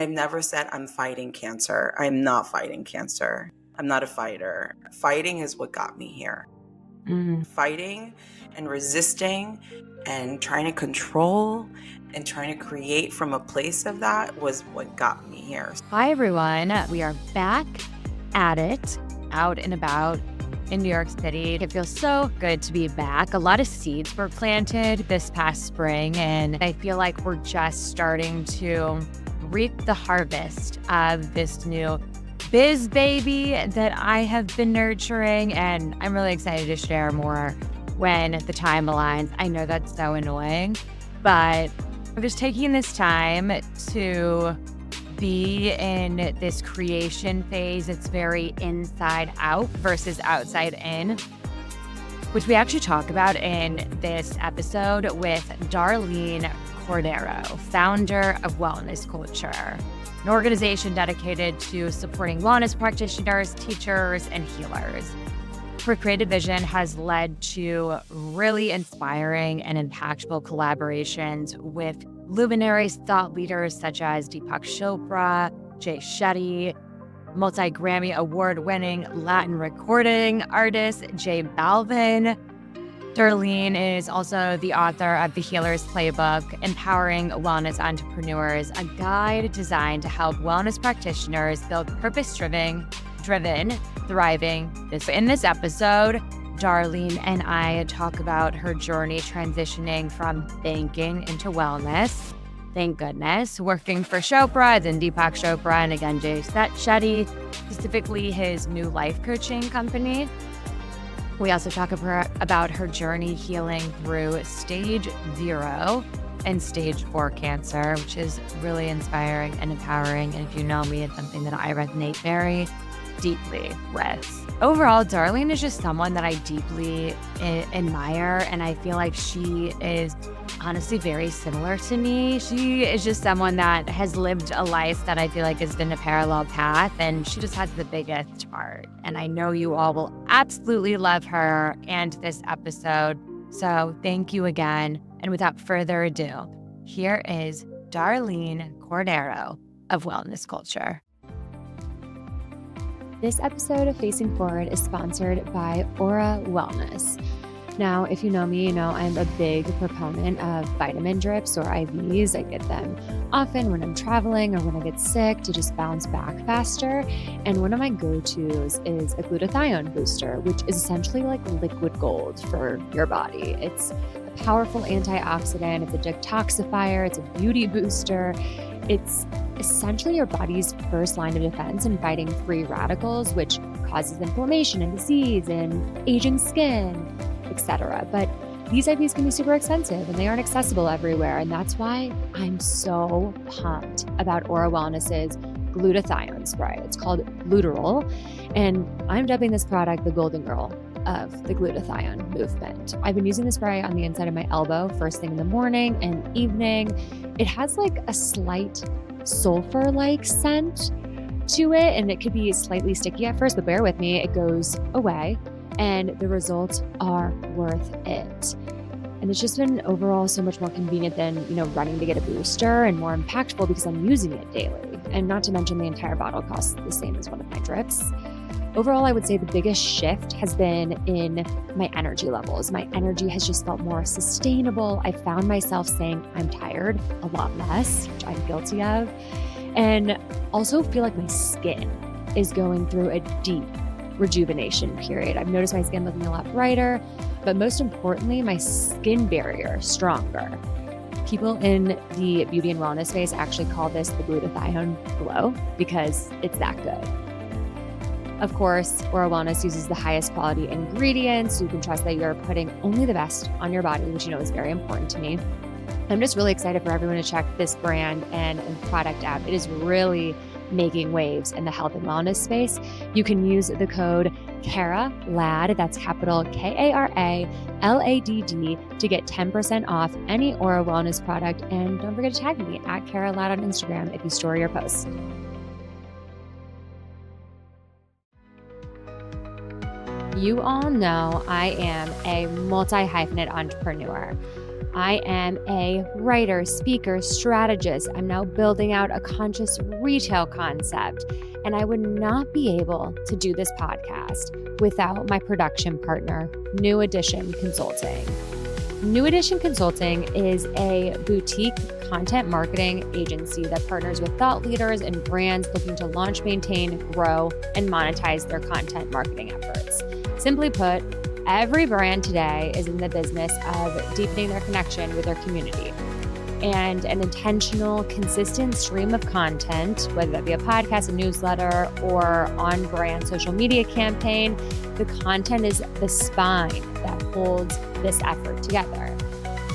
I've never said I'm fighting cancer. I'm not fighting cancer. I'm not a fighter. Fighting is what got me here. Fighting and resisting and trying to control and trying to create from a place of that was what got me here. Hi, everyone. We are back at it, out and about in New York City. It feels so good to be back. A lot of seeds were planted this past spring, and I feel like we're just starting to reap the harvest of this new biz baby that I have been nurturing, and I'm really excited to share more when the time aligns. I know that's so annoying, but I'm just taking this time to be in this creation phase. It's very inside out versus outside in, which we actually talk about in this episode with Darlene Cordero, founder of Wellness Culture, an organization dedicated to supporting wellness practitioners, teachers, and healers. Her creative vision has led to really inspiring and impactful collaborations with luminaries, thought leaders such as Deepak Chopra, Shetty, multi-Grammy award-winning Latin recording artist J Balvin. Darlene is also the author of The Healer's Playbook, Empowering Wellness Entrepreneurs, a guide designed to help wellness practitioners build purpose-driven, thriving. In this episode, Darlene and I talk about her journey transitioning from banking into wellness. Thank goodness. Working for Chopra, then Deepak Chopra, and again, Shetty, specifically his new life coaching company. We also talk about her journey healing through stage 0 and stage 4 cancer, which is really inspiring and empowering. And if you know me, it's something that I resonate very deeply with. Overall, Darlene is just someone that I deeply admire, and I feel like she is honestly very similar to me. She is just someone that has lived a life that I feel like has been a parallel path, and she just has the biggest heart. And I know you all will absolutely love her and this episode. So thank you again. And without further ado, here is Darlene Cordero of Wellness Culture. This episode of Facing Forward is sponsored by Aura Wellness. Now, if you know me, you know I'm a big proponent of vitamin drips or IVs. I get them often when I'm traveling or when I get sick to just bounce back faster. And one of my go-tos is a glutathione booster, which is essentially like liquid gold for your body. It's a powerful antioxidant. It's a detoxifier. It's a beauty booster. It's essentially your body's first line of defense in fighting free radicals, which causes inflammation and disease and aging skin, etc. But these IVs can be super expensive and they aren't accessible everywhere. And that's why I'm so pumped about Aura Wellness's glutathione spray. It's called Glutarol, and I'm dubbing this product the golden girl of the glutathione movement. I've been using the spray on the inside of my elbow first thing in the morning and evening. It has like a slight sulfur-like scent to it, and it could be slightly sticky at first, but bear with me, it goes away, and the results are worth it. And it's just been overall so much more convenient than, running to get a booster, and more impactful because I'm using it daily. And not to mention the entire bottle costs the same as one of my drips. Overall, I would say the biggest shift has been in my energy levels. My energy has just felt more sustainable. I found myself saying I'm tired a lot less, which I'm guilty of. And also feel like my skin is going through a deep rejuvenation period. I've noticed my skin looking a lot brighter, but most importantly, my skin barrier stronger. People in the beauty and wellness space actually call this the glutathione glow because it's that good. Of course, Aura Wellness uses the highest quality ingredients, so you can trust that you're putting only the best on your body, which is very important to me. I'm just really excited for everyone to check this brand and product out. It is really making waves in the health and wellness space. You can use the code KARALAD, that's capital KARALADD, to get 10% off any Aura Wellness product. And don't forget to tag me at KaraLad on Instagram if you store your posts. You all know I am a multi-hyphenate entrepreneur. I am a writer, speaker, strategist. I'm now building out a conscious retail concept. And I would not be able to do this podcast without my production partner, New Edition Consulting. New Edition Consulting is a boutique content marketing agency that partners with thought leaders and brands looking to launch, maintain, grow, and monetize their content marketing efforts. Simply put, every brand today is in the business of deepening their connection with their community. And an intentional, consistent stream of content, whether that be a podcast, a newsletter, or on-brand social media campaign, the content is the spine that holds this effort together.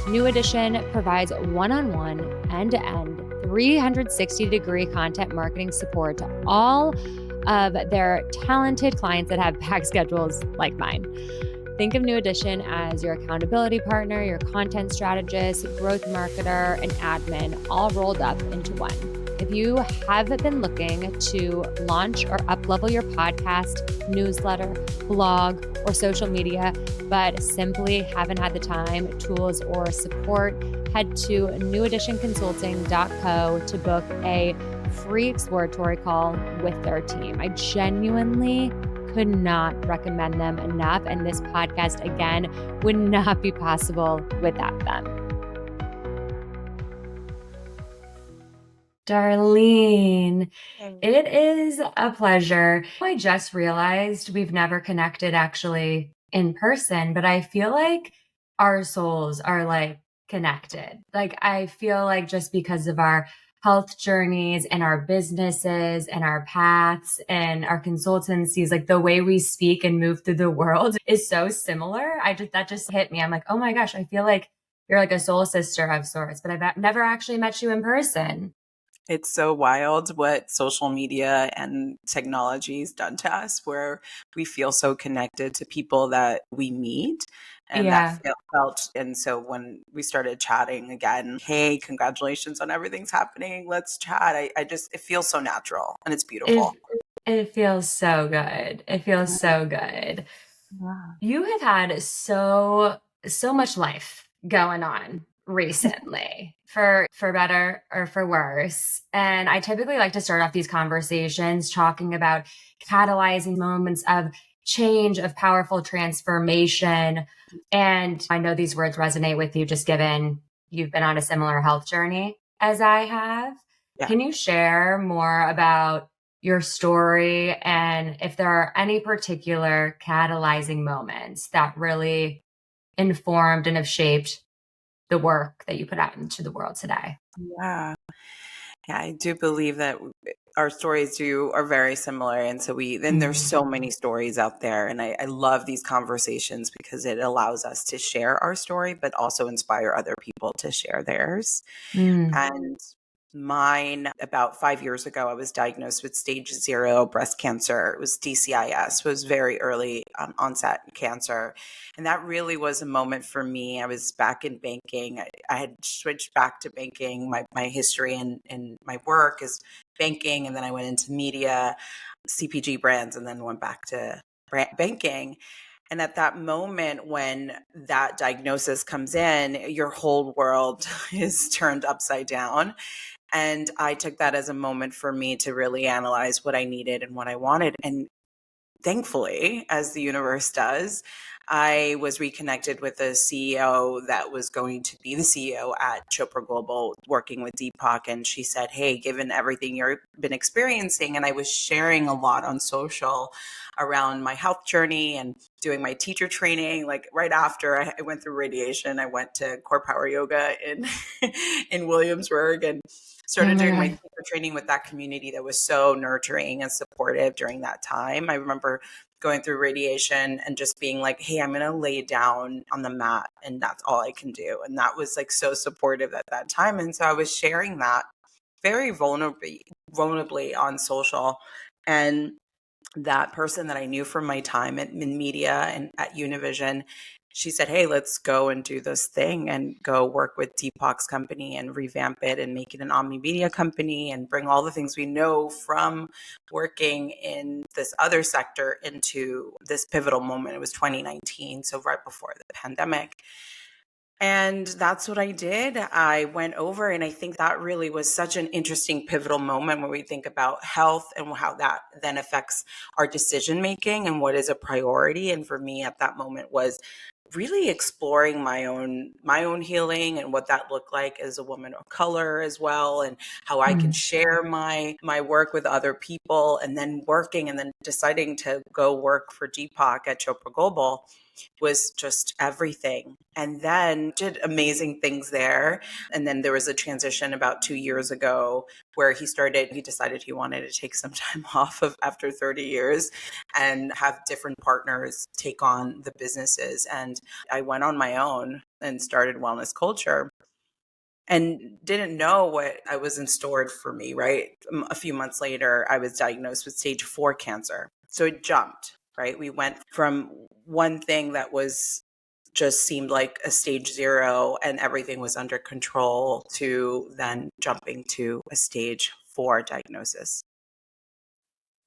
New Edition provides one-on-one, end-to-end, 360-degree content marketing support to all of their talented clients that have packed schedules like mine. Think of New Edition as your accountability partner, your content strategist, growth marketer, and admin, all rolled up into one. If you have been looking to launch or up-level your podcast, newsletter, blog, or social media, but simply haven't had the time, tools, or support, head to neweditionconsulting.co to book a free exploratory call with their team. I genuinely could not recommend them enough. And this podcast, again, would not be possible without them. Darlene, it is a pleasure. I just realized we've never connected actually in person, but I feel like our souls are like connected. Like I feel like just because of our health journeys and our businesses and our paths and our consultancies, like the way we speak and move through the world is so similar. That just hit me. I'm like, oh my gosh, I feel like you're like a soul sister of sorts, but I've never actually met you in person. It's so wild what social media and technology has done to us, where we feel so connected to people that we meet. And that felt, and so when we started chatting again, hey, congratulations on everything's happening. Let's chat. It feels so natural and it's beautiful. It feels so good. It feels so good. Wow. You have had so much life going on recently, for better or for worse. And I typically like to start off these conversations talking about catalyzing moments of change, of powerful transformation. And I know these words resonate with you, just given you've been on a similar health journey as I have. Yeah. Can you share more about your story and if there are any particular catalyzing moments that really informed and have shaped the work that you put out into the world today? Yeah, I do believe that our stories are very similar. And so there's so many stories out there. And I love these conversations because it allows us to share our story, but also inspire other people to share theirs. And mine, about 5 years ago, I was diagnosed with stage 0 breast cancer. It was DCIS. It was very early onset cancer. And that really was a moment for me. I was back in banking. I had switched back to banking. My history and my work is banking. And then I went into media, CPG brands, and then went back to banking. And at that moment, when that diagnosis comes in, your whole world is turned upside down. And I took that as a moment for me to really analyze what I needed and what I wanted. And thankfully, as the universe does, I was reconnected with a CEO that was going to be the CEO at Chopra Global, working with Deepak. And she said, hey, given everything you've been experiencing, and I was sharing a lot on social around my health journey and doing my teacher training. Like right after I went through radiation, I went to Core Power Yoga in Williamsburg and started doing my teacher training with that community that was so nurturing and supportive during that time. I remember going through radiation and just being like, hey, I'm going to lay down on the mat and that's all I can do. And that was like so supportive at that time. And so I was sharing that very vulnerably on social. And that person that I knew from my time in media and at Univision, she said, hey, let's go and do this thing and go work with Deepak's company and revamp it and make it an omni media company and bring all the things we know from working in this other sector into this pivotal moment. It was 2019, so right before the pandemic. And that's what I did. I went over, and I think that really was such an interesting pivotal moment when we think about health and how that then affects our decision making and what is a priority. And for me at that moment was really exploring my own healing and what that looked like as a woman of color as well, and how I can share my work with other people, and then working and then deciding to go work for Deepak at Chopra Global was just everything. And then did amazing things there. And then there was a transition about 2 years ago where he decided he wanted to take some time off of after 30 years and have different partners take on the businesses. And I went on my own and started Wellness Culture and didn't know what I was in store for me, right? A few months later, I was diagnosed with stage 4 cancer. So it jumped, right? We went from one thing that was just seemed like a stage 0 and everything was under control to then jumping to a stage 4 diagnosis.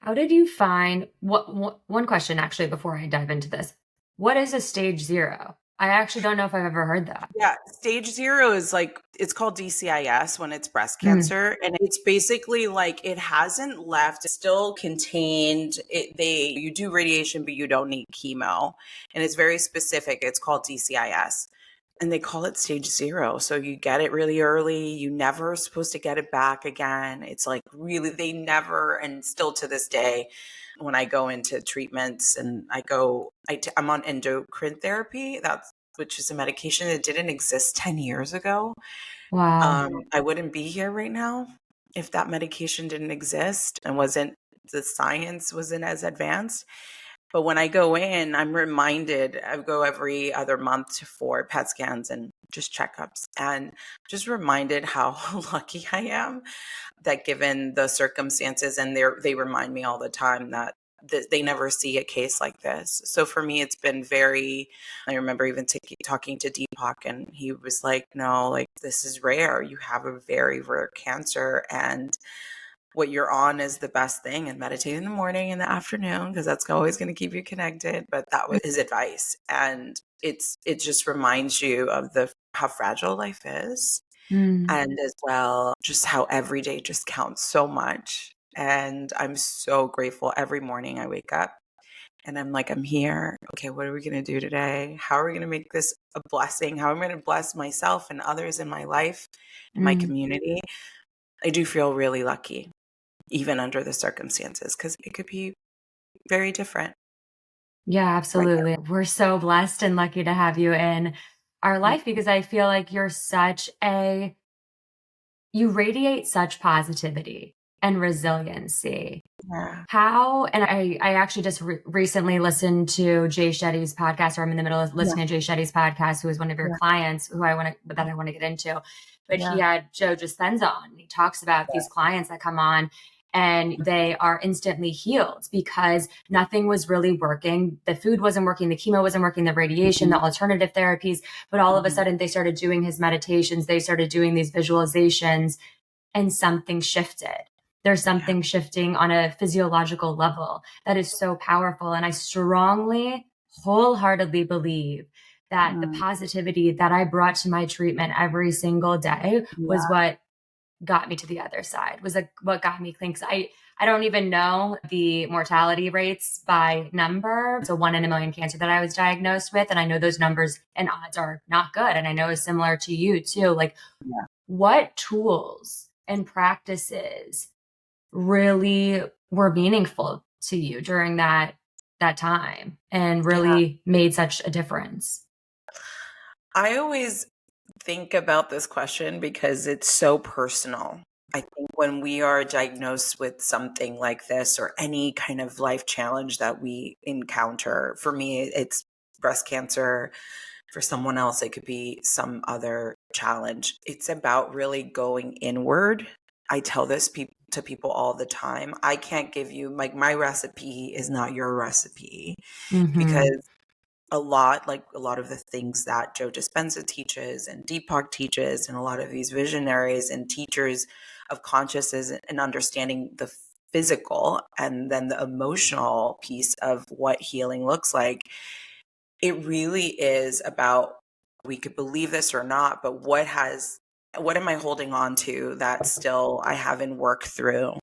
How did you find one question actually before I dive into this? What is a stage 0? I actually don't know if I've ever heard that. Yeah, stage 0 is it's called DCIS when it's breast cancer. And it's basically like it hasn't left, it's still contained. You do radiation, but you don't need chemo. And it's very specific. It's called DCIS. And they call it stage 0. So you get it really early. You never are supposed to get it back again. It's like really, they never, and still to this day, when I go into treatments and I'm on endocrine therapy, which is a medication that didn't exist 10 years ago. Wow. I wouldn't be here right now if that medication didn't exist and the science wasn't as advanced. But when I go in, I'm reminded, I go every other month for PET scans and just checkups, and just reminded how lucky I am that given the circumstances, and they remind me all the time that they never see a case like this. So for me, it's been I remember even talking to Deepak, and he was like, no, like this is rare. You have a very rare cancer, and what you're on is the best thing, and meditate in the morning and the afternoon, because that's always going to keep you connected. But that was his advice. And it just reminds you of how fragile life is. And as well, just how every day just counts so much. And I'm so grateful every morning I wake up and I'm like, I'm here. Okay, what are we going to do today? How are we going to make this a blessing? How am I going to bless myself and others in my life, in my community? I do feel really lucky, even under the circumstances, because it could be very different. Yeah, absolutely. We're so blessed and lucky to have you in our life, because I feel like you radiate such positivity and resiliency. Yeah. And I actually just recently listened to Jay Shetty's podcast, or I'm in the middle of listening to Jay Shetty's podcast, who is one of your clients that I want to get into. But he had Joe Dispenza on. He talks about these clients that come on and they are instantly healed because nothing was really working. The food wasn't working, the chemo wasn't working, the radiation, the alternative therapies. But all of a sudden they started doing his meditations, they started doing these visualizations, and something shifted. There's something shifting on a physiological level that is so powerful. And I strongly, wholeheartedly believe that the positivity that I brought to my treatment every single day was what got me to the other side, was what got me clean. I don't even know the mortality rates by number. So 1 in a million cancer that I was diagnosed with. And I know those numbers and odds are not good. And I know it's similar to you too. Like what tools and practices really were meaningful to you during that time and really made such a difference? I always think about this question because it's so personal. I think when we are diagnosed with something like this or any kind of life challenge that we encounter, for me, it's breast cancer. For someone else, it could be some other challenge. It's about really going inward. I tell this to people all the time. I can't give you, like, my recipe is not your recipe, because a lot of the things that Joe Dispenza teaches and Deepak teaches and a lot of these visionaries and teachers of consciousness and understanding the physical and then the emotional piece of what healing looks like, it really is about we could believe this or not, but what am I holding on to that still I haven't worked through?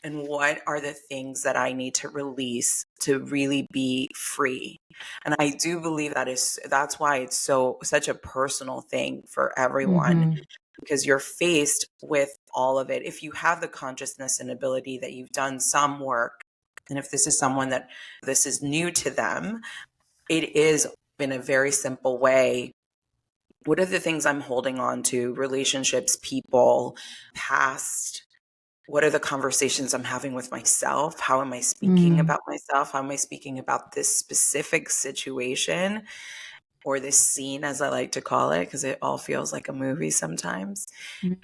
And what are the things that I need to release to really be free? And I do believe that's why it's such a personal thing for everyone, because you're faced with all of it. If you have the consciousness and ability that you've done some work, and if this is someone that this is new to them, it is in a very simple way. What are the things I'm holding on to? Relationships, people, past. What are the conversations I'm having with myself? How am I speaking about myself? How am I speaking about this specific situation or this scene, as I like to call it, because it all feels like a movie sometimes.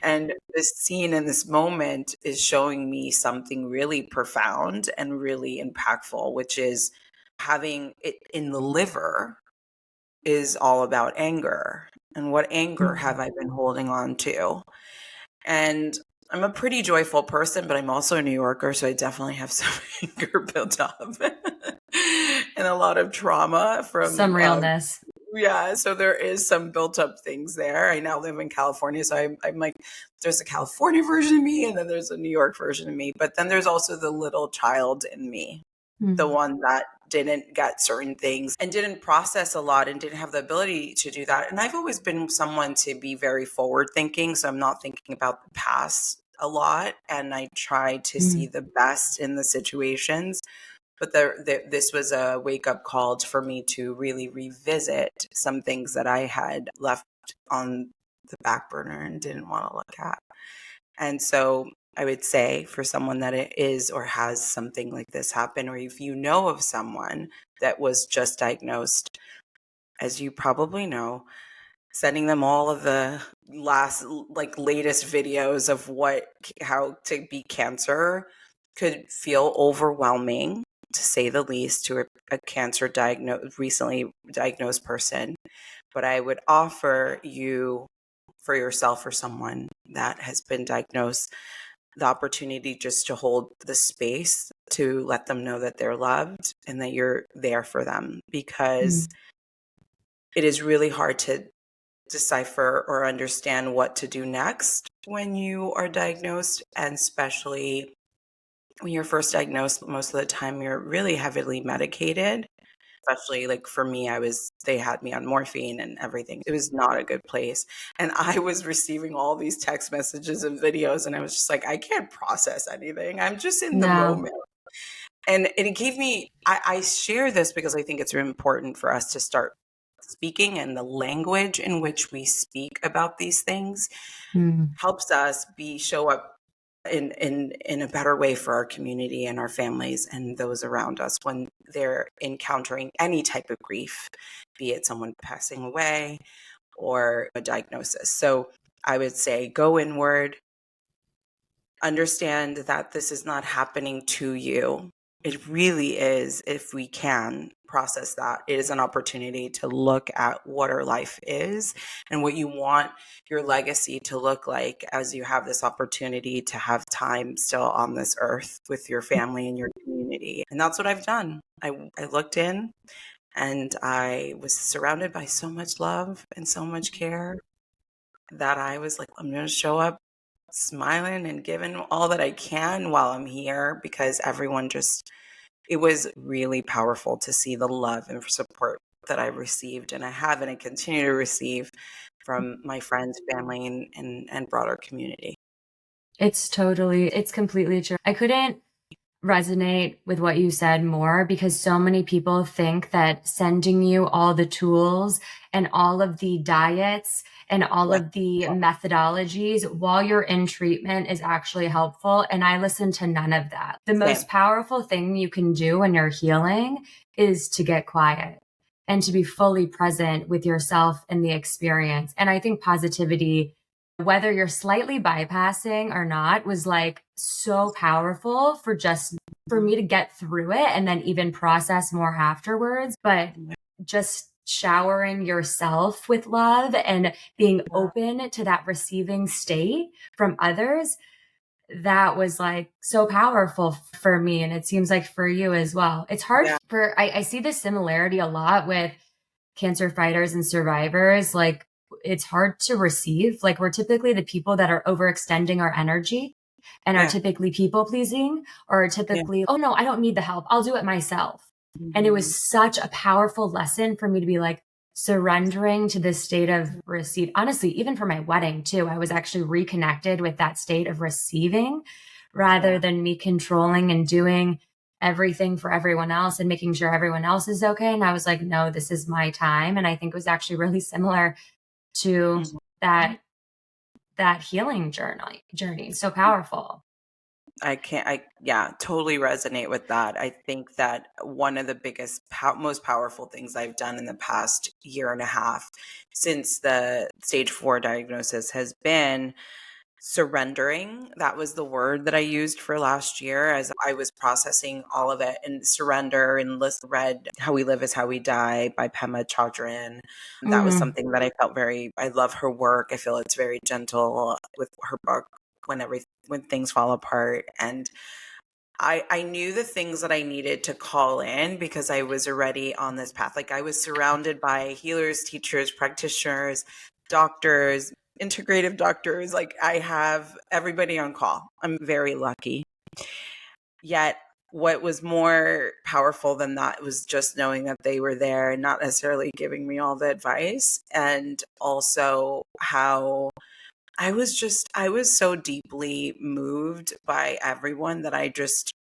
And this scene in this moment is showing me something really profound and really impactful, which is having it in the liver is all about anger. And what anger have I been holding on to? And I'm a pretty joyful person, but I'm also a New Yorker, so I definitely have some anger built up and a lot of trauma from some realness. Yeah, so there is some built up things there. I now live in California, so I'm like, there's a California version of me, and then there's a New York version of me. But then there's also the little child in me, the one that didn't get certain things and didn't process a lot and didn't have the ability to do that. And I've always been someone to be very forward thinking, so I'm not thinking about the past a lot, and I try to see the best in the situations. But this was a wake-up call for me to really revisit some things that I had left on the back burner and didn't want to look at. And so I would say for someone that it is or has something like this happen, or if you know of someone that was just diagnosed, as you probably know, sending them all of the latest videos of how to beat cancer could feel overwhelming, to say the least, to a cancer recently diagnosed person. But I would offer you, for yourself or someone that has been diagnosed, the opportunity just to hold the space to let them know that they're loved and that you're there for them, because it is really hard to decipher or understand what to do next when you are diagnosed, and especially when you're first diagnosed. Most of the time you're really heavily medicated, especially like for me, they had me on morphine and everything. It was not a good place. And I was receiving all these text messages and videos, and I was just like, I can't process anything. I'm just in the moment. And it gave me, I share this because I think it's really important for us to start speaking, and the language in which we speak about these things helps us show up in a better way for our community and our families and those around us when they're encountering any type of grief, be it someone passing away or a diagnosis. So I would say go inward, understand that this is not happening to you. It really is, if we can process that, it is an opportunity to look at what our life is and what you want your legacy to look like as you have this opportunity to have time still on this earth with your family and your community. And that's what I've done. I looked in, and I was surrounded by so much love and so much care that I was like, I'm going to show up smiling and giving all that I can while I'm here, because it was really powerful to see the love and support that I received, and I have, and I continue to receive from my friends, family, and broader community. It's completely true. I couldn't resonate with what you said more, because so many people think that sending you all the tools and all of the diets and all of the methodologies while you're in treatment is actually helpful. And I listen to none of that. The most powerful thing you can do when you're healing is to get quiet and to be fully present with yourself and the experience. And I think positivity, whether you're slightly bypassing or not, was like so powerful for me to get through it and then even process more afterwards. But just showering yourself with love and being open to that receiving state from others, that was like so powerful for me. And it seems like for you as well. It's hard I see this similarity a lot with cancer fighters and survivors, like it's hard to receive. Like we're typically the people that are overextending our energy and are typically people pleasing, or are typically, oh no, I don't need the help. I'll do it myself. And it was such a powerful lesson for me to be like surrendering to this state of receive. Honestly, even for my wedding too, I was actually reconnected with that state of receiving rather than me controlling and doing everything for everyone else and making sure everyone else is okay. And I was like, no, this is my time. And I think it was actually really similar to that healing journey. So powerful. I totally resonate with that. I think that one of the biggest, most powerful things I've done in the past year and a half since the stage 4 diagnosis has been surrendering. That was the word that I used for last year as I was processing all of it, and surrender, and read How We Live is How We Die by Pema Chodron. That was something that I felt I love her work. I feel it's very gentle with her book, when things fall apart. And I knew the things that I needed to call in because I was already on this path. Like I was surrounded by healers, teachers, practitioners, doctors, integrative doctors. Like I have everybody on call. I'm very lucky. Yet what was more powerful than that was just knowing that they were there and not necessarily giving me all the advice. And also how I was so deeply moved by everyone that I just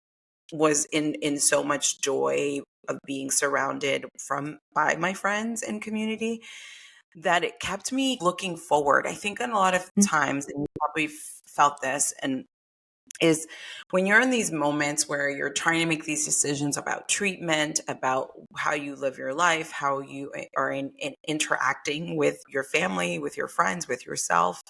was in so much joy of being surrounded by my friends and community that it kept me looking forward. I think in a lot of times, and you probably felt this, and is when you're in these moments where you're trying to make these decisions about treatment, about how you live your life, how you are interacting with your family, with your friends, with yourself,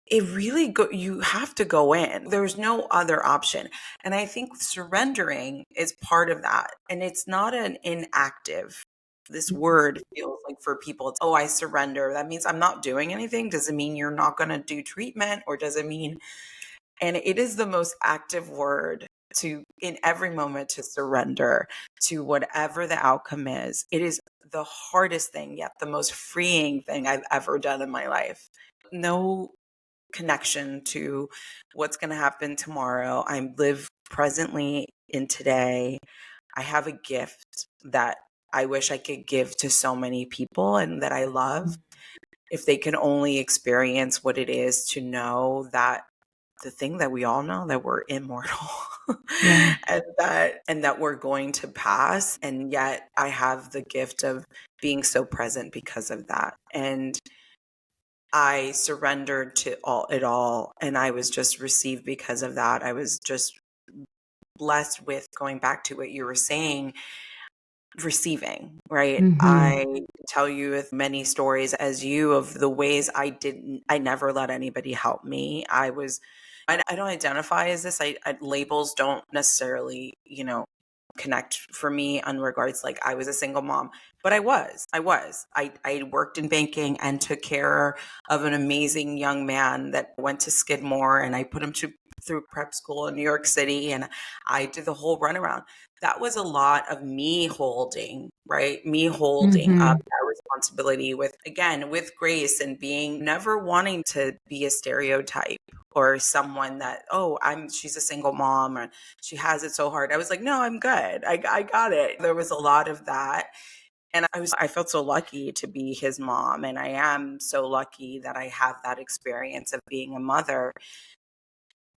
it really you have to go in. There's no other option. And I think surrendering is part of that. And it's not an inactive. This word feels like for people, it's, oh, I surrender. That means I'm not doing anything. Does it mean you're not going to do treatment? Or does it mean, and it is the most active word in every moment to surrender to whatever the outcome is. It is the hardest thing, yet the most freeing thing I've ever done in my life. No connection to what's going to happen tomorrow. I live presently in today. I have a gift that I wish I could give to so many people and that I love. If they can only experience what it is to know that the thing that we all know, that we're immortal and that we're going to pass. And yet I have the gift of being so present because of that. And I surrendered to it all, and I was just received because of that. I was just blessed with, going back to what you were saying, receiving, right? I tell you with many stories as you of the ways I never let anybody help me. I don't identify as this. Labels don't necessarily, connect for me on regards like I was a single mom, but I worked in banking and took care of an amazing young man that went to Skidmore, and I put him through prep school in New York City, and I did the whole runaround. That was a lot of me holding up that responsibility with grace, and never wanting to be a stereotype or someone that, she's a single mom or she has it so hard. I was like, no, I'm good. I got it. There was a lot of that. And I felt so lucky to be his mom. And I am so lucky that I have that experience of being a mother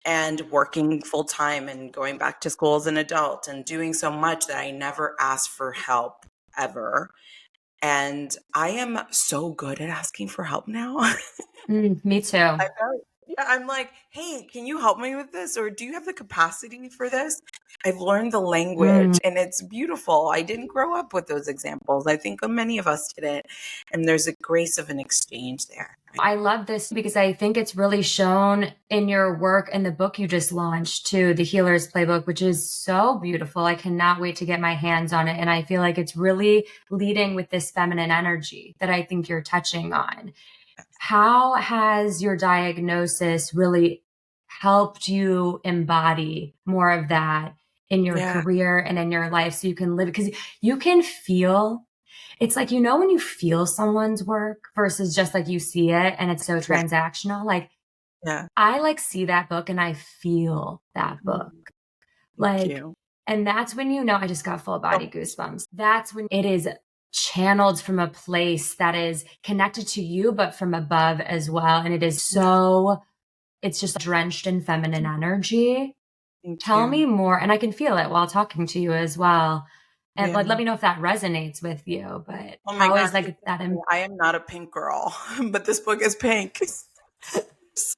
and working full time and going back to school as an adult and doing so much that I never asked for help ever. And I am so good at asking for help now. Me too. I'm like, hey, can you help me with this? Or do you have the capacity for this? I've learned the language and it's beautiful. I didn't grow up with those examples. I think many of us didn't. And there's a grace of an exchange there. I love this because I think it's really shown in your work and the book you just launched too, The Healer's Playbook, which is so beautiful. I cannot wait to get my hands on it. And I feel like it's really leading with this feminine energy that I think you're touching on. How has your diagnosis really helped you embody more of that in your career and in your life so you can live? Because you can feel It's like, you know, when you feel someone's work versus just like you see it and it's so transactional, like, I like see that book and I feel that book. Thank you. And that's when, you know, I just got full body goosebumps. That's when it is channeled from a place that is connected to you, but from above as well. And it is so, it's just drenched in feminine energy. Tell me more. And I can feel it while talking to you as well. And like, let me know if that resonates with you. But how is like that? I am not a pink girl, but this book is pink.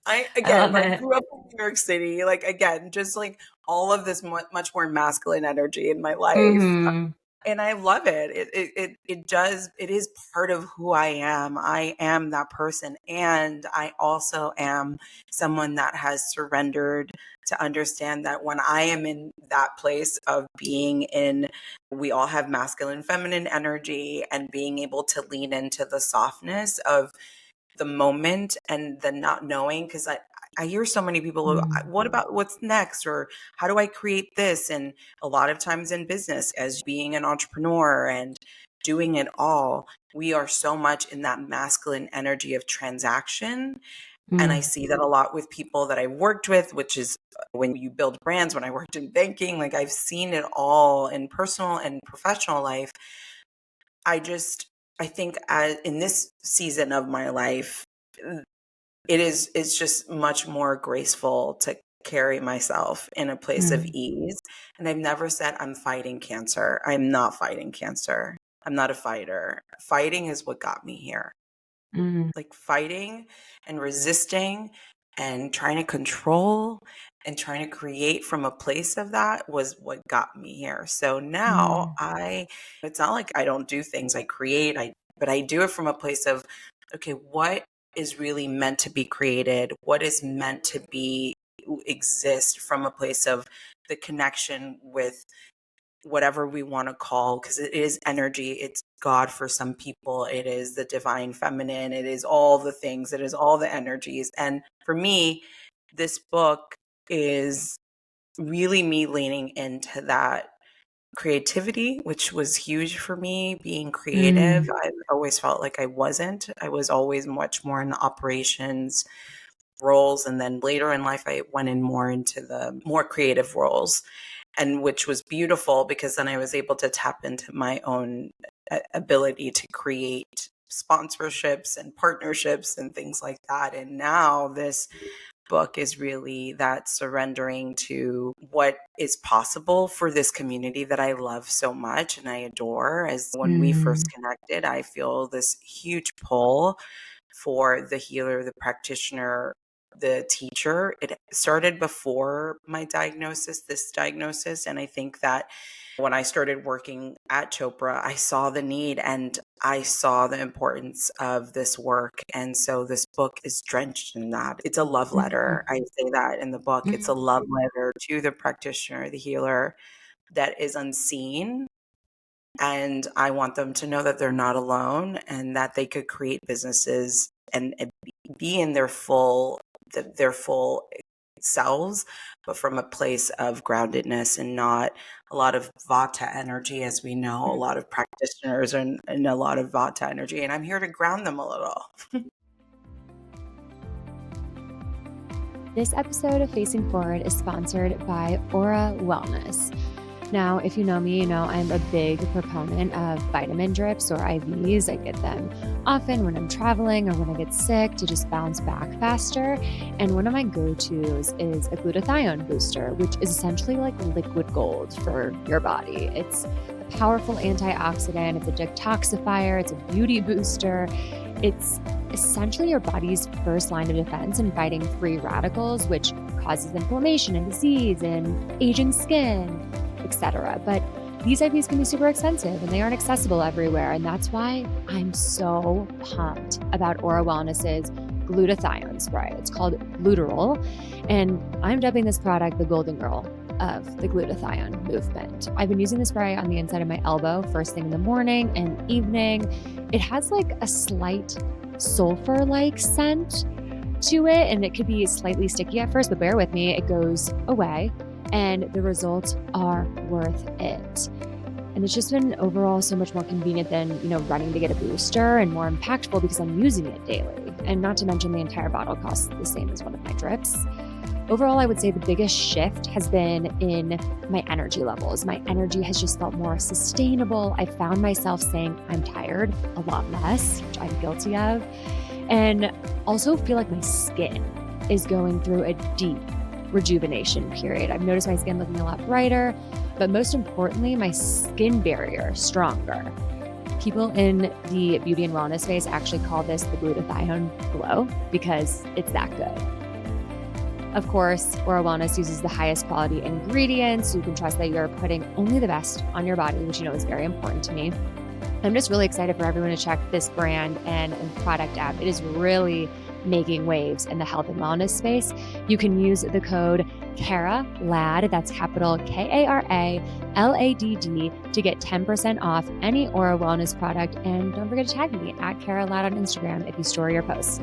I grew up in New York City. Like, again, just like all of this much more masculine energy in my life. And I love it. It is part of who I am. I am that person. And I also am someone that has surrendered to understand that when I am in that place of being in, we all have masculine, feminine energy, and being able to lean into the softness of the moment and the not knowing, because I hear so many people, what about what's next? Or how do I create this? And a lot of times in business, as being an entrepreneur and doing it all, we are so much in that masculine energy of transaction. And I see that a lot with people that I worked with, which is when you build brands, when I worked in banking, like I've seen it all in personal and professional life. I think in this season of my life, it's just much more graceful to carry myself in a place of ease. And I've never said I'm fighting cancer. I'm not fighting cancer. I'm not a fighter. Fighting is what got me here. Like fighting and resisting and trying to control and trying to create from a place of that was what got me here. So now it's not like I don't do things, I create, but I do it from a place of, okay, what is really meant to be created? What is meant to exist from a place of the connection with whatever we want to call, because it is energy. It's God for some people. It is the divine feminine. It is all the things. It is all the energies. And for me, this book is really me leaning into that creativity, which was huge for me, being creative. I've always felt like I wasn't. I was always much more in the operations roles. And then later in life, I went in more into the more creative roles, and which was beautiful because then I was able to tap into my own ability to create sponsorships and partnerships and things like that. And now this book is really that surrendering to what is possible for this community that I love so much and I adore. As when we first connected, I feel this huge pull for the healer, the practitioner, the teacher. It started before my this diagnosis. And I think that when I started working at Chopra, I saw the need and I saw the importance of this work. And so this book is drenched in that. It's a love letter. I say that in the book. It's a love letter to the practitioner, the healer that is unseen. And I want them to know that they're not alone and that they could create businesses and be in their full selves, but from a place of groundedness and not a lot of vata energy. As we know, a lot of practitioners and a lot of vata energy, and I'm here to ground them a little. This episode of Facing Forward is sponsored by Aura Wellness. Now, if you know me, you know I'm a big proponent of vitamin drips or IVs. I get them often when I'm traveling or when I get sick to just bounce back faster. And one of my go-tos is a glutathione booster, which is essentially like liquid gold for your body. It's a powerful antioxidant. It's a detoxifier. It's a beauty booster. It's essentially your body's first line of defense in fighting free radicals, which causes inflammation and disease and aging skin, etc. But these IVs can be super expensive and they aren't accessible everywhere. And that's why I'm so pumped about Aura Wellness's glutathione spray. It's called Glutarol. And I'm dubbing this product the golden girl of the glutathione movement. I've been using the spray on the inside of my elbow first thing in the morning and evening. It has like a slight sulfur-like scent to it, and it could be slightly sticky at first, but bear with me, it goes away. And the results are worth it. And it's just been overall so much more convenient than, running to get a booster, and more impactful because I'm using it daily. And not to mention the entire bottle costs the same as one of my drips. Overall, I would say the biggest shift has been in my energy levels. My energy has just felt more sustainable. I found myself saying I'm tired a lot less, which I'm guilty of. And also feel like my skin is going through a deep rejuvenation period. I've noticed my skin looking a lot brighter, but most importantly, my skin barrier stronger. People in the beauty and wellness space actually call this the glutathione glow because it's that good. Of course, Aura Wellness uses the highest quality ingredients, so you can trust that you're putting only the best on your body, which is very important to me. I'm just really excited for everyone to check this brand and product out. It is really making waves in the health and wellness space. You can use the code KARALAD, that's capital KARALADD, to get 10% off any Aura Wellness product. And don't forget to tag me at KaraLad on Instagram if you store your posts.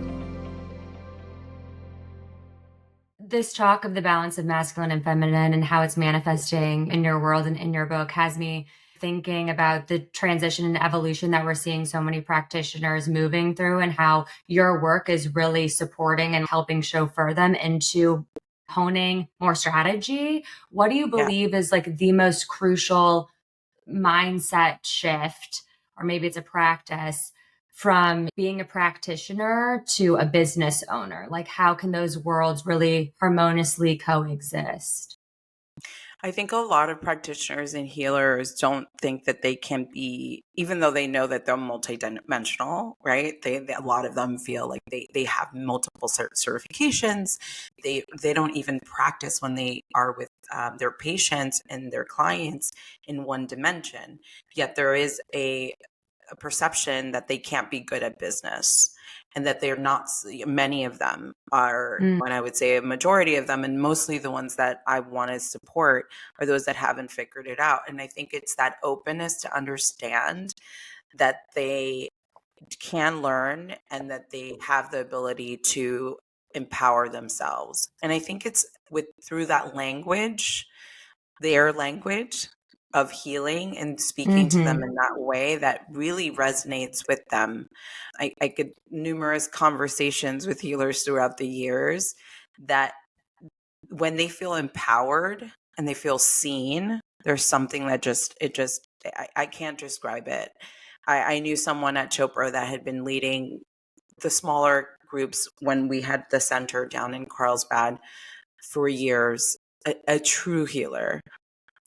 This talk of the balance of masculine and feminine and how it's manifesting in your world and in your book has me thinking about the transition and evolution that we're seeing so many practitioners moving through, and how your work is really supporting and helping chauffeur them into honing more strategy. What do you believe is like the most crucial mindset shift, or maybe it's a practice, from being a practitioner to a business owner? Like, how can those worlds really harmoniously coexist? I think a lot of practitioners and healers don't think that they can be, even though they know that they're multidimensional, right? A lot of them feel like they have multiple certifications. They don't even practice when they are with their patients and their clients in one dimension. Yet there is a perception that they can't be good at business, and that they're not. Many of them are, when I would say a majority of them, and mostly the ones that I want to support are those that haven't figured it out. And I think it's that openness to understand that they can learn and that they have the ability to empower themselves. And I think it's through that language, their language of healing and speaking to them in that way, that really resonates with them. I get numerous conversations with healers throughout the years that when they feel empowered and they feel seen, there's something that I can't describe it. I knew someone at Chopra that had been leading the smaller groups when we had the center down in Carlsbad for years, a true healer,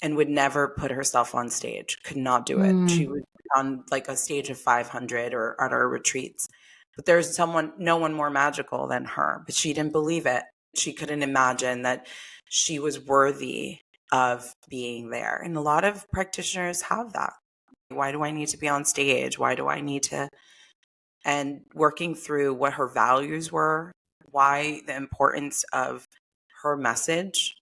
and would never put herself on stage, could not do it. She would be on like a stage of 500 or at our retreats. But there's no one more magical than her, but she didn't believe it. She couldn't imagine that she was worthy of being there. And a lot of practitioners have that. Why do I need to be on stage? Why do I need to? And working through what her values were, why the importance of her message.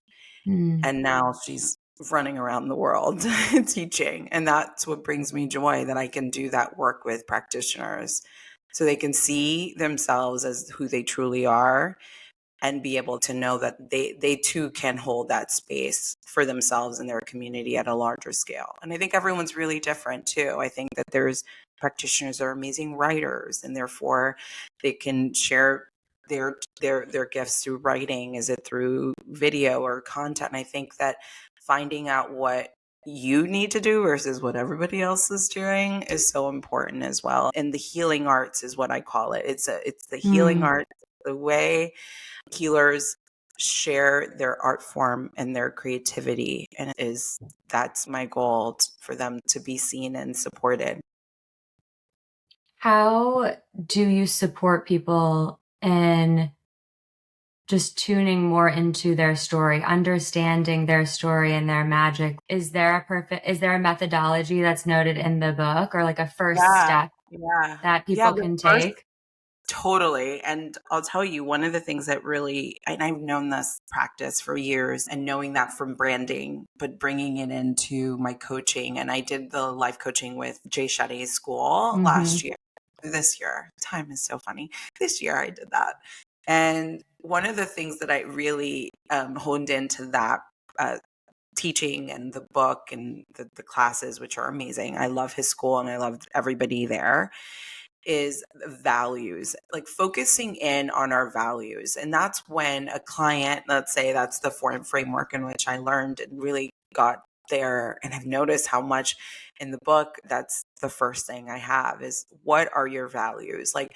And now she's running around the world teaching. And that's what brings me joy, that I can do that work with practitioners so they can see themselves as who they truly are, and be able to know that they too can hold that space for themselves and their community at a larger scale. And I think everyone's really different too. I think that there's practitioners that are amazing writers, and therefore they can share their gifts through writing. Is it through video or content? And I think that finding out what you need to do versus what everybody else is doing is so important as well. And the healing arts is what I call it. It's the healing art, the way healers share their art form and their creativity. And that's my goal, for them to be seen and supported. How do you support people in just tuning more into their story, understanding their story and their magic? Is there a methodology that's noted in the book, or like a first step that people can take? Totally. And I'll tell you, one of the things that really, and I've known this practice for years, and knowing that from branding, but bringing it into my coaching. And I did the life coaching with Shetty's school this year. Time is so funny. This year I did that. And one of the things that I really honed into that teaching and the book and the classes, which are amazing. I love his school and I love everybody there, is values, like focusing in on our values. And that's when a client, let's say that's the framework in which I learned and really got there. And I've noticed how much in the book, that's the first thing I have is, what are your values? Like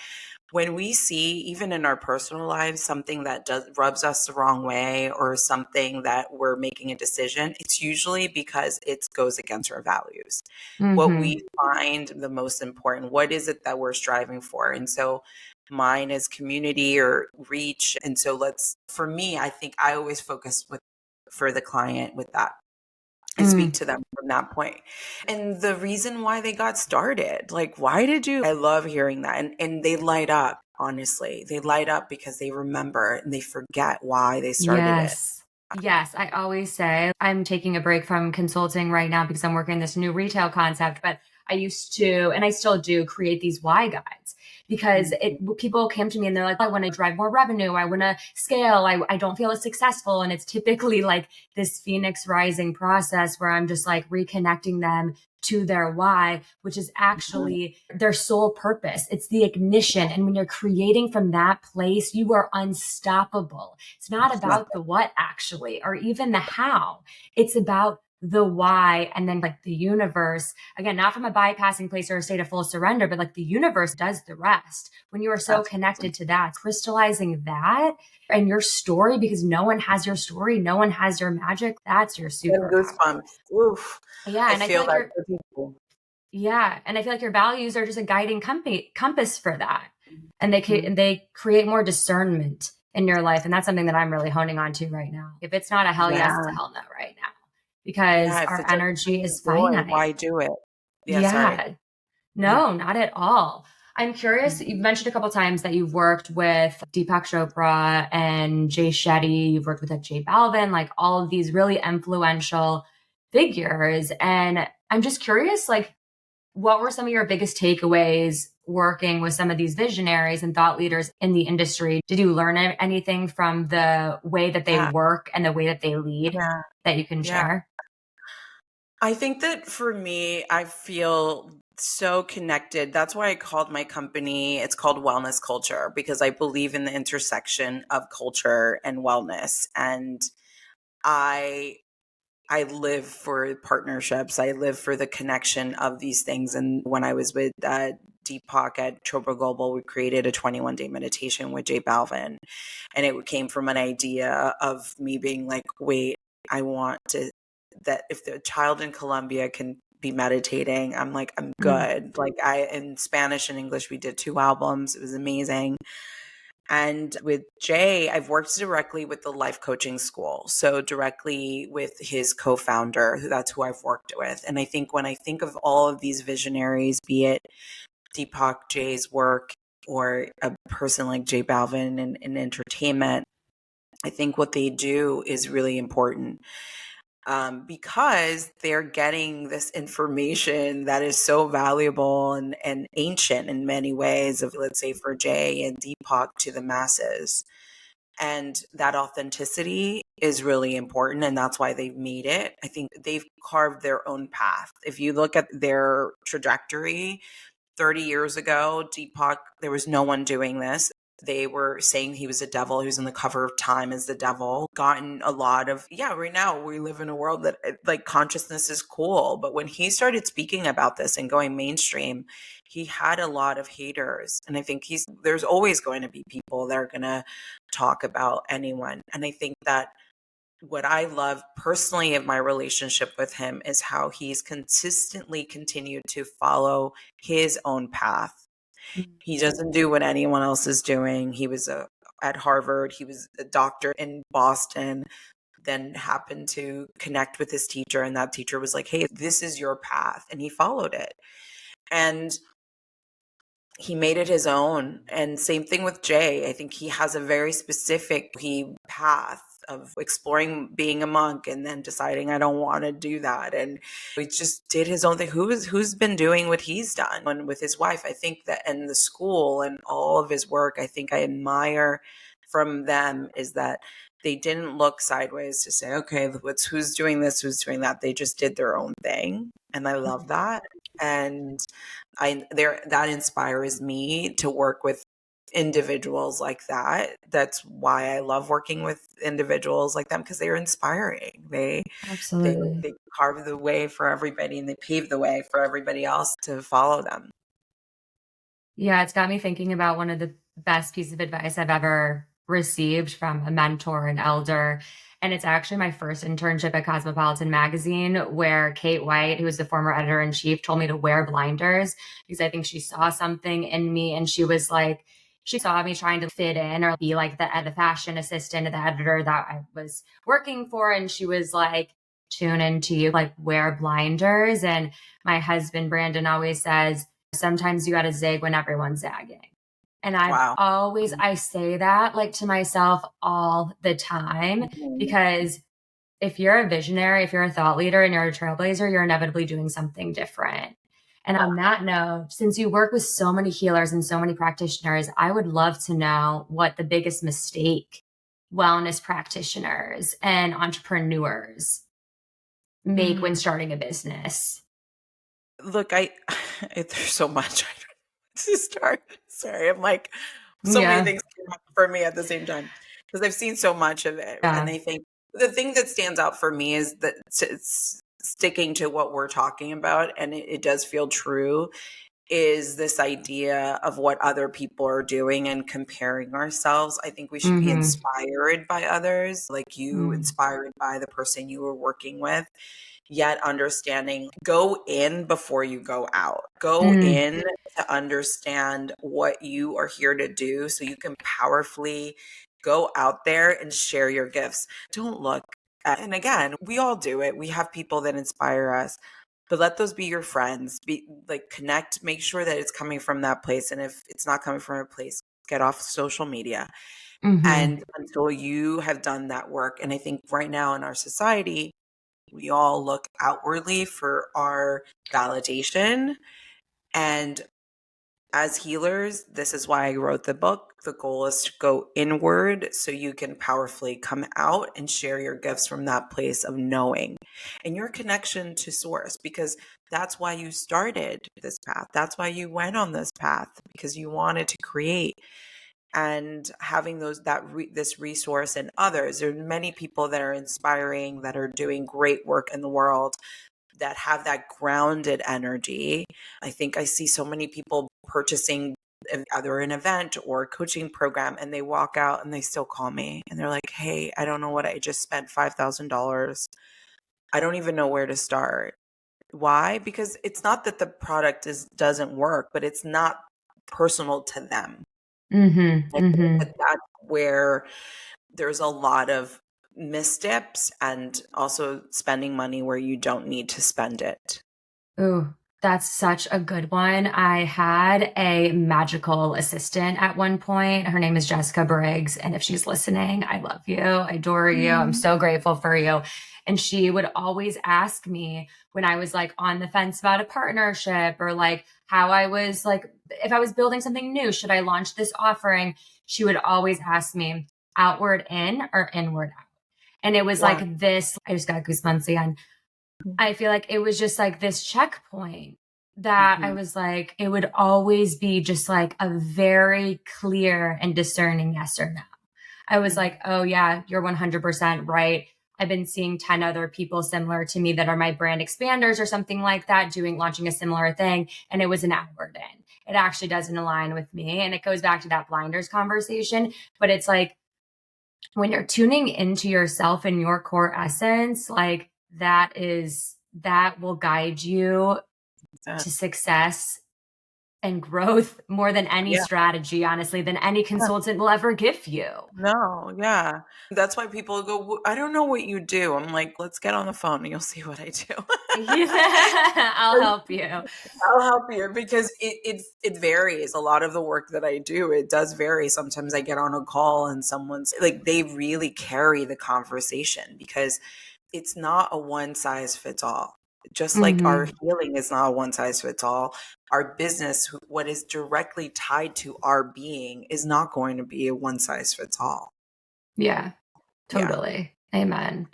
when we see, even in our personal lives, something that rubs us the wrong way or something that we're making a decision, it's usually because it goes against our values. What we find the most important, what is it that we're striving for? And so mine is community or reach. And so for me, I think I always focus for the client with that. I speak to them from that point. And the reason why they got started, like, I love hearing that. And they light up, honestly. They light up because they remember and they forget why they started it. Yes. I always say I'm taking a break from consulting right now because I'm working this new retail concept, but I used to, and I still do, create these why guides because people came to me and they're like, I want to drive more revenue. I want to scale. I don't feel as successful. And it's typically like this Phoenix rising process where I'm just like reconnecting them to their why, which is actually their sole purpose. It's the ignition. And when you're creating from that place, you are unstoppable. It's not about the what actually, or even the how. It's about the why. And then like the universe, again, not from a bypassing place or a state of full surrender, but like the universe does the rest. When you are so connected to that, crystallizing that and your story, because no one has your story, no one has your magic. That's your super. Goosebumps. Oof. Yeah. And I feel like and I feel like your values are just a guiding compass for that. And they create more discernment in your life. And that's something that I'm really honing on to right now. If it's not a hell yes, it's a hell no right now. Because our energy is finite. Why do it? Sorry. No, not at all. I'm curious. You've mentioned a couple of times that you've worked with Deepak Chopra and Jay Shetty. You've worked with like J Balvin, like all of these really influential figures. And I'm just curious, like, what were some of your biggest takeaways working with some of these visionaries and thought leaders in the industry? Did you learn anything from the way that they work and the way that they lead that you can share? I think that for me, I feel so connected. That's why I called my company, it's called Wellness Culture, because I believe in the intersection of culture and wellness. And I live for partnerships. I live for the connection of these things. And when I was with Deepak at Chopra Global, we created a 21-day meditation with J Balvin. And it came from an idea of me being like, wait, I want that if the child in Colombia can be meditating, I'm like, I'm good. Like in Spanish and English, we did 2 albums. It was amazing. And with Jay, I've worked directly with the life coaching school. So directly with his co-founder, that's who I've worked with. And I think when I think of all of these visionaries, be it Deepak, Jay's work, or a person like J Balvin in entertainment, I think what they do is really important. Because they're getting this information that is so valuable and ancient in many ways of, let's say, for Jay and Deepak to the masses. And that authenticity is really important. And that's why they've made it. I think they've carved their own path. If you look at their trajectory, 30 years ago, Deepak, there was no one doing this. They were saying he was a devil. He was in the cover of Time as the devil. Gotten a lot of, right now we live in a world that like consciousness is cool. But when he started speaking about this and going mainstream, he had a lot of haters. And I think there's always going to be people that are going to talk about anyone. And I think that what I love personally of my relationship with him is how he's consistently continued to follow his own path. He doesn't do what anyone else is doing. He was at Harvard. He was a doctor in Boston, then happened to connect with his teacher. And that teacher was like, hey, this is your path. And he followed it. And he made it his own. And same thing with Jay. I think he has a very specific path of exploring being a monk and then deciding I don't want to do that. And he just did his own thing. Who's been doing what he's done and with his wife? I think that, and the school and all of his work, I think I admire from them is that They didn't look sideways to say, okay, who's doing this, who's doing that. They just did their own thing. And I love that. And that inspires me to work with individuals like that. That's why I love working with individuals like them, because they're inspiring. They carve the way for everybody, and they pave the way for everybody else to follow them. Yeah, it's got me thinking about one of the best pieces of advice I've ever received from a mentor, an elder. And it's actually my first internship at Cosmopolitan magazine, where Kate White, who was the former editor-in-chief, told me to wear blinders because I think she saw something in me. And she was like, she saw me trying to fit in or be like the fashion assistant of the editor that I was working for. And she was like, tune into you, like wear blinders. And my husband, Brandon, always says, sometimes you got to zig when everyone's zagging. And I say that like to myself all the time, because if you're a visionary, if you're a thought leader and you're a trailblazer, you're inevitably doing something different. And on that note, since you work with so many healers and so many practitioners, I would love to know what the biggest mistake wellness practitioners and entrepreneurs make when starting a business. Look, there's so much to start. Sorry, I'm like, many things for me at the same time, because I've seen so much of it. And I think the thing that stands out for me is that it's sticking to what we're talking about, and it does feel true, is this idea of what other people are doing and comparing ourselves. I think we should be inspired by others, like you inspired by the person you were working with. Yet understanding, go in before you go out. Go in to understand what you are here to do so you can powerfully go out there and share your gifts. Don't look at, and again, we all do it. We have people that inspire us, but let those be your friends. Be like, connect, make sure that it's coming from that place. And if it's not coming from a place, get off social media. And until you have done that work. And I think right now in our society, we all look outwardly for our validation. And as healers, this is why I wrote the book. The goal is to go inward so you can powerfully come out and share your gifts from that place of knowing and your connection to source, because that's why you started this path. That's why you went on this path, because you wanted to create. And having this resource and others. There are many people that are inspiring, that are doing great work in the world, that have that grounded energy. I think I see so many people purchasing either an event or a coaching program, and they walk out and they still call me and they're like, hey, I don't know what I just spent $5,000. I don't even know where to start. Why? Because it's not that the product doesn't work, but it's not personal to them. That's where there's a lot of missteps, and also spending money where you don't need to spend it. Ooh, that's such a good one. I had a magical assistant at one point. Her name is Jessica Briggs. And if she's listening, I love you. I adore you. I'm so grateful for you. And she would always ask me when I was like on the fence about a partnership, or like how I was like, if I was building something new, should I launch this offering? She would always ask me, outward in or inward out. And it was like this, I just got goosebumps again. I feel like it was just like this checkpoint that I was like, it would always be just like a very clear and discerning yes or no. I was like, oh yeah, you're 100% right. I've been seeing 10 other people similar to me that are my brand expanders or something like that, launching a similar thing. And it was an outward in. It actually doesn't align with me. And it goes back to that blinders conversation, but it's like, when you're tuning into yourself and your core essence, like that will guide you to success and growth more than any strategy, honestly, than any consultant will ever give you. No, yeah. That's why people go, I don't know what you do. I'm like, let's get on the phone and you'll see what I do. I'll help you. I'll help you, because it varies. A lot of the work that I do, it does vary. Sometimes I get on a call and someone's like, they really carry the conversation, because it's not a one size fits all. Just like our healing is not a one size fits all, our business, what is directly tied to our being, is not going to be a one size fits all. Yeah, Totally. Yeah. Amen.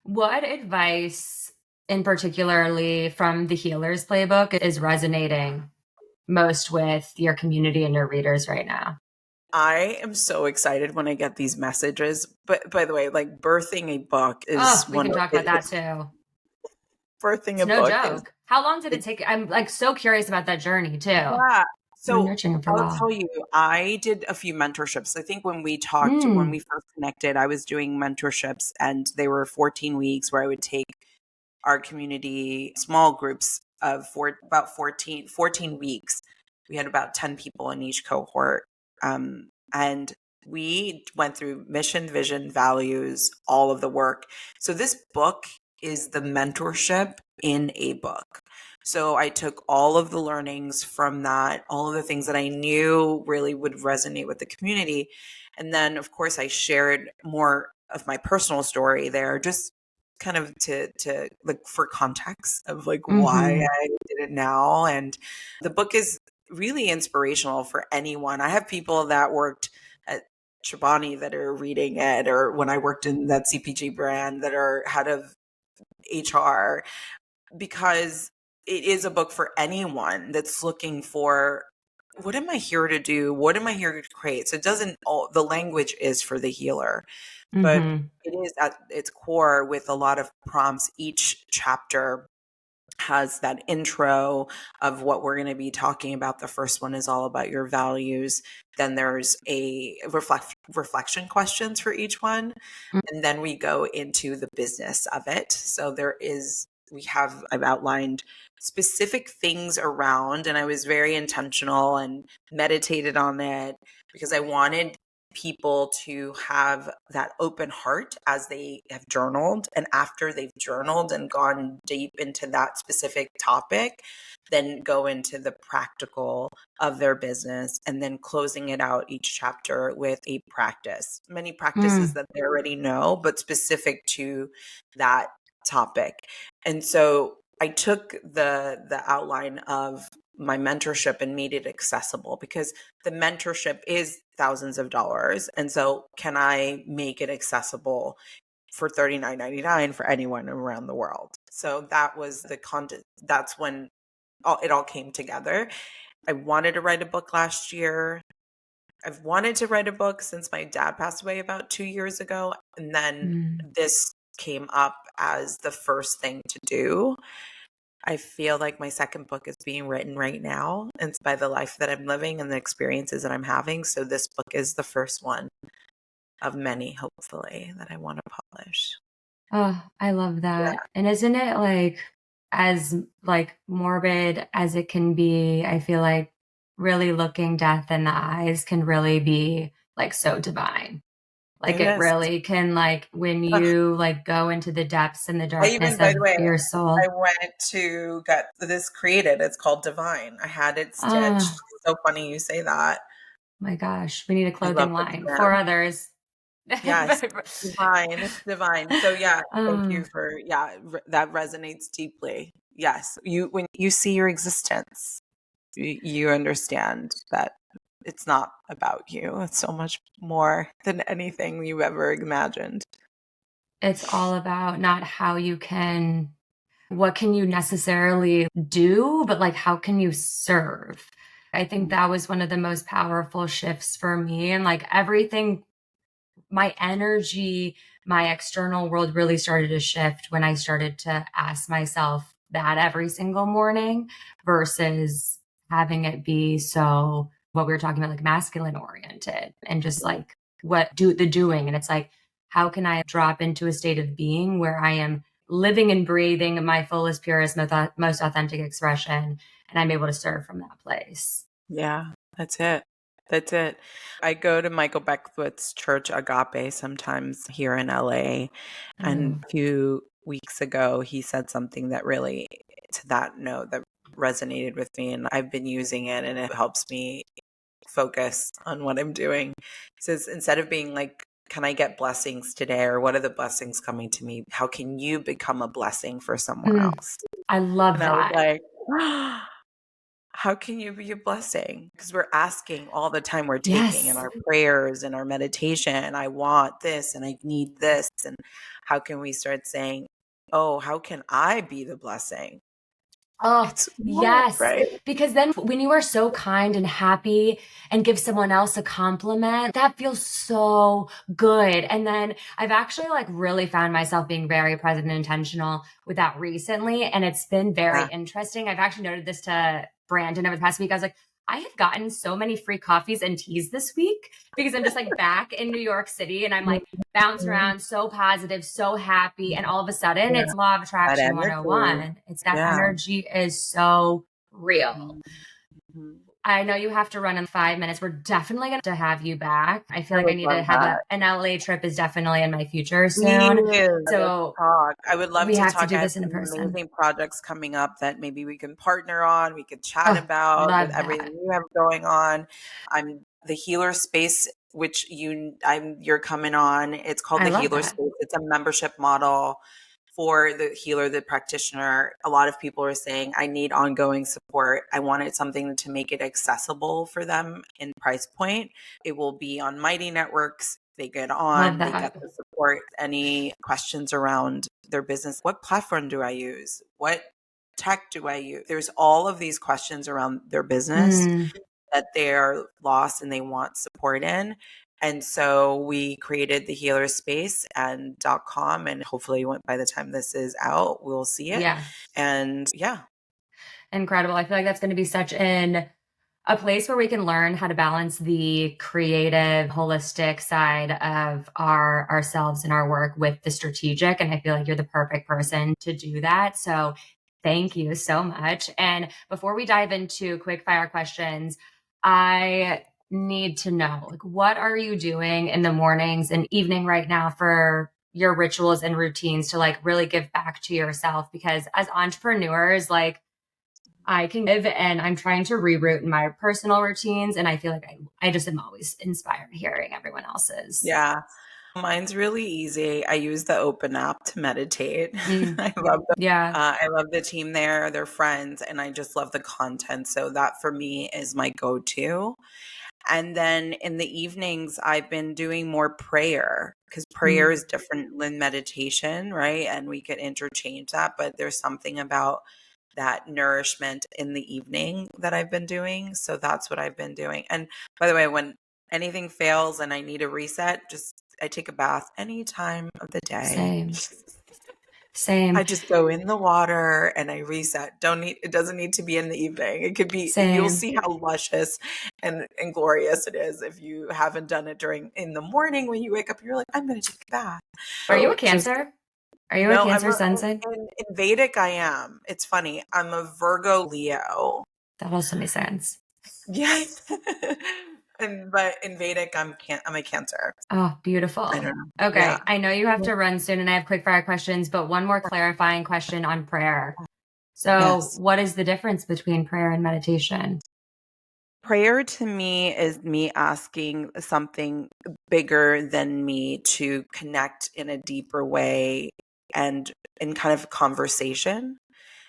What advice in particularly from the Healer's Playbook is resonating most with your community and your readers right now? I am so excited when I get these messages. But by the way, like birthing a book is we can talk about that too. Birthing it's a no book joke. How long did it take? I'm like so curious about that journey too. Yeah. So I'll tell you, I did a few mentorships. I think when we talked, when we first connected, I was doing mentorships and they were 14 weeks where I would take our community small groups of about 14 weeks. We had about 10 people in each cohort. And we went through mission, vision, values, all of the work. So this book is the mentorship in a book. So I took all of the learnings from that, all of the things that I knew really would resonate with the community. And then, of course, I shared more of my personal story there, just kind of to like for context of like why I did it now. And the book is really inspirational for anyone. I have people that worked at Chobani that are reading it, or when I worked in that CPG brand that are head of HR, because it is a book for anyone that's looking for, what am I here to do? What am I here to create? So it doesn't, the language is for the healer, but it is at its core with a lot of prompts. Each chapter has that intro of what we're going to be talking about. The first one is all about your values. Then there's a reflection questions for each one. And then we go into the business of it. So I've outlined specific things around, and I was very intentional and meditated on it because I wanted people to have that open heart as they have journaled, and after they've journaled and gone deep into that specific topic, then go into the practical of their business, and then closing it out each chapter with a practice. Many practices that they already know, but specific to that topic. And so I took the outline of my mentorship and made it accessible, because the mentorship is thousands of dollars. And so can I make it accessible for $39.99 for anyone around the world? So that was the content. That's when it all came together. I wanted to write a book last year. I've wanted to write a book since my dad passed away about 2 years ago. And then this came up as the first thing to do. I feel like my second book is being written right now, and it's by the life that I'm living and the experiences that I'm having. So this book is the first one of many, hopefully, that I want to publish. Oh, I love that. Yeah. And isn't it like as like morbid as it can be? I feel like really looking death in the eyes can really be like so divine. Like it really can, like when you like go into the depths and the darkness of your soul. I went to get this created. It's called Divine. I had it stitched. So funny you say that. My gosh, we need a clothing line for others. Yes, divine. It's divine. So yeah, thank you for that resonates deeply. Yes, when you see your existence, you understand that it's not about you. It's so much more than anything you ever imagined. It's all about not what can you necessarily do, but like, how can you serve? I think that was one of the most powerful shifts for me. And like everything, my energy, my external world really started to shift when I started to ask myself that every single morning versus having it be so what we were talking about, like masculine oriented and just like the doing. And it's like, how can I drop into a state of being where I am living and breathing my fullest, purest, most authentic expression, and I'm able to serve from that place? Yeah, that's it. That's it. I go to Michael Beckwith's church, Agape, sometimes here in LA. And a few weeks ago, he said something that really, to that note, that resonated with me. And I've been using it, and it helps me focus on what I'm doing. He says, instead of being like, can I get blessings today? Or what are the blessings coming to me? How can you become a blessing for someone else? I love that. I was like, how can you be a blessing? Because we're asking all the time, we're taking in Yes. our prayers and our meditation, I want this and I need this. And how can we start saying, oh, how can I be the blessing? Oh, It's more, yes. right? Because then when you are so kind and happy and give someone else a compliment, that feels so good. And then I've actually like really found myself being very present and intentional with that recently. And it's been very Yeah. interesting. I've actually noted this to Brandon over the past week. I was like, I have gotten so many free coffees and teas this week because I'm just like back in New York City and I'm like bouncing around, so positive, so happy. And all of a sudden Yeah. it's law of That attraction energy. 101. It's that Yeah. energy is so real. Mm-hmm. I know you have to run in 5 minutes. We're definitely going to have you back. I feel I like I would need to love have that. an LA trip is definitely in my future soon. Let's So talk. I would love we to have to talk. do I have this in some person. amazing projects coming up that maybe we can partner on, we could chat Oh, about with love everything that. you have going on. I'm the Healer Space, which you're coming on. It's called I the love Healer that. Space. It's a membership model for the healer, the practitioner. A lot of people are saying, I need ongoing support. I wanted something to make it accessible for them in price point. It will be on Mighty Networks. They get on, they get the support. Any questions around their business? What platform do I use? What tech do I use? There's all of these questions around their business that they're lost and they want support in. And so we created the healer space and .com, and hopefully by the time this is out, we'll see it. Yeah. And yeah. Incredible. I feel like that's going to be such a place where we can learn how to balance the creative, holistic side of ourselves and our work with the strategic. And I feel like you're the perfect person to do that. So thank you so much. And before we dive into quick fire questions, I need to know, like, what are you doing in the mornings and evening right now for your rituals and routines to like really give back to yourself? Because as entrepreneurs, like, I can give, and I'm trying to reroute in my personal routines. And I feel like I just am always inspired hearing everyone else's. Yeah. Mine's really easy. I use the Open app to meditate. I love them. Yeah. I love the team there. They're friends, and I just love the content. So that for me is my go-to. And then in the evenings, I've been doing more prayer because prayer is different than meditation, right? And we could interchange that, but there's something about that nourishment in the evening that I've been doing. So that's what I've been doing. And by the way, when anything fails and I need a reset, I take a bath any time of the day. Same. I just go in the water and I reset. It doesn't need to be in the evening. It could be, you'll see how luscious and glorious it is if you haven't done it in the morning when you wake up, you're like, I'm going to take a bath. Are you a Cancer? Are you a Cancer sun sign? In Vedic, I am. It's funny. I'm a Virgo Leo. That also makes sense. Yes. But in Vedic, I'm a Cancer. Oh, beautiful. I don't know. Okay. Yeah. I know you have to run soon and I have quick fire questions, but one more clarifying question on prayer. So what is the difference between prayer and meditation? Prayer to me is me asking something bigger than me to connect in a deeper way and in kind of conversation.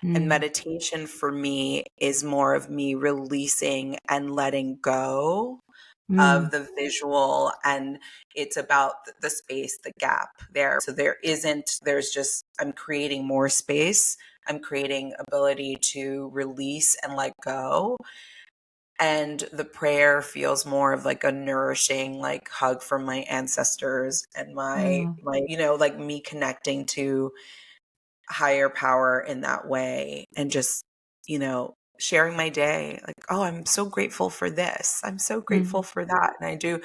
And meditation for me is more of me releasing and letting go of the visual, and it's about the space, the gap there. So there's just, I'm creating more space. I'm creating ability to release and let go. And the prayer feels more of like a nourishing like hug from my ancestors and my like me connecting to higher power in that way, and just sharing my day like, oh, I'm so grateful for this, I'm so grateful for that. And I do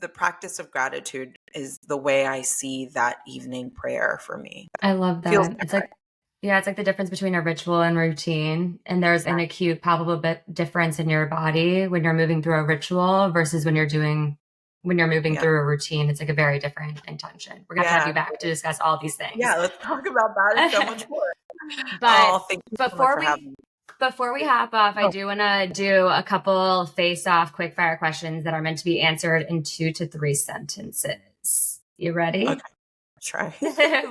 the practice of gratitude is the way I see that evening prayer for me. I love that. It's like, it's like the difference between a ritual and routine. And there's an acute palpable difference in your body when you're moving through a ritual versus when you're moving through a routine. It's like a very different intention. We're going to have you back to discuss all these things. Yeah, let's talk about that. It's so much more. But thank you so much for having me. Before we hop off, I do want to do a couple face-off quick fire questions that are meant to be answered in 2 to 3 sentences. You ready? Okay. Try.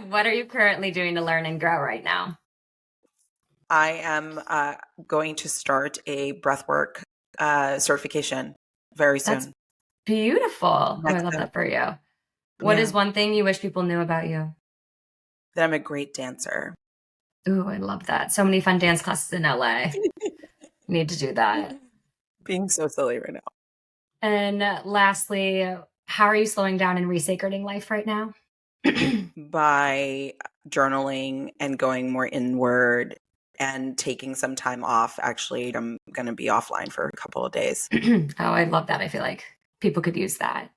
What are you currently doing to learn and grow right now? I am going to start a breathwork certification very soon. That's beautiful. Oh, I love that for you. What is one thing you wish people knew about you? That I'm a great dancer. Ooh, I love that. So many fun dance classes in LA. Need to do that. Being so silly right now. And lastly, how are you slowing down and resacreding life right now? By journaling and going more inward and taking some time off. Actually, I'm going to be offline for a couple of days. Oh, I love that. I feel like people could use that.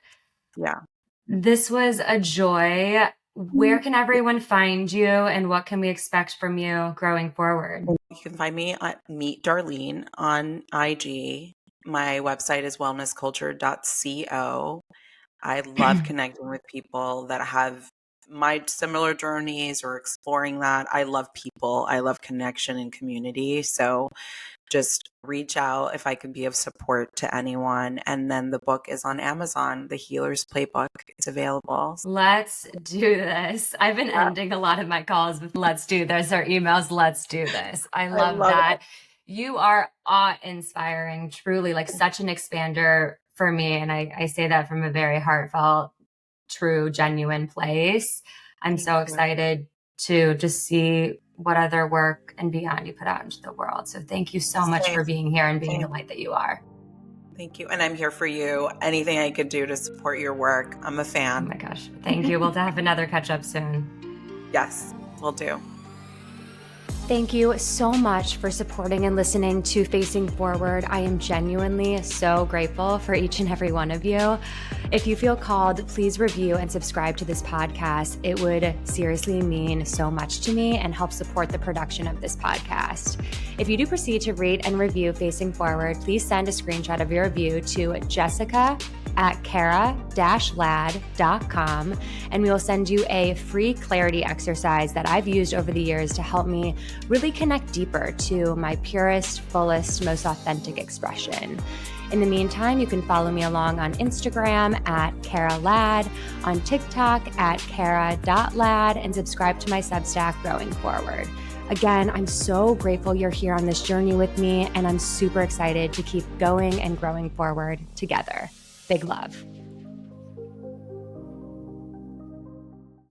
Yeah. This was a joy. Where can everyone find you and what can we expect from you growing forward? You can find me at Meet Darlene on IG. My website is wellnessculture.co. I love connecting with people that have my similar journeys or exploring that. I love people. I love connection and community. So just reach out if I can be of support to anyone. And then the book is on Amazon. The Healer's Playbook is available. Let's do this. I've been ending a lot of my calls with let's do this or emails. Let's do this. I love that. You are awe-inspiring, truly, like such an expander for me. And I say that from a very heartfelt, true, genuine place. I'm so excited to just see what other work and beyond you put out into the world. So thank you so much for being here and being the light that you are. Thank you. And I'm here for you. Anything I could do to support your work. I'm a fan. Oh my gosh. Thank you. We'll have another catch up soon. Yes, we'll do. Thank you so much for supporting and listening to Facing Forward. I am genuinely so grateful for each and every one of you. If you feel called, please review and subscribe to this podcast. It would seriously mean so much to me and help support the production of this podcast. If you do proceed to rate and review Facing Forward, please send a screenshot of your review to jessica@cara-lad.com, and we will send you a free clarity exercise that I've used over the years to help me really connect deeper to my purest, fullest, most authentic expression. In the meantime, you can follow me along on Instagram @CaraLad, on TikTok @cara.lad, and subscribe to my Substack Growing Forward. Again, I'm so grateful you're here on this journey with me, and I'm super excited to keep going and growing forward together. Big love.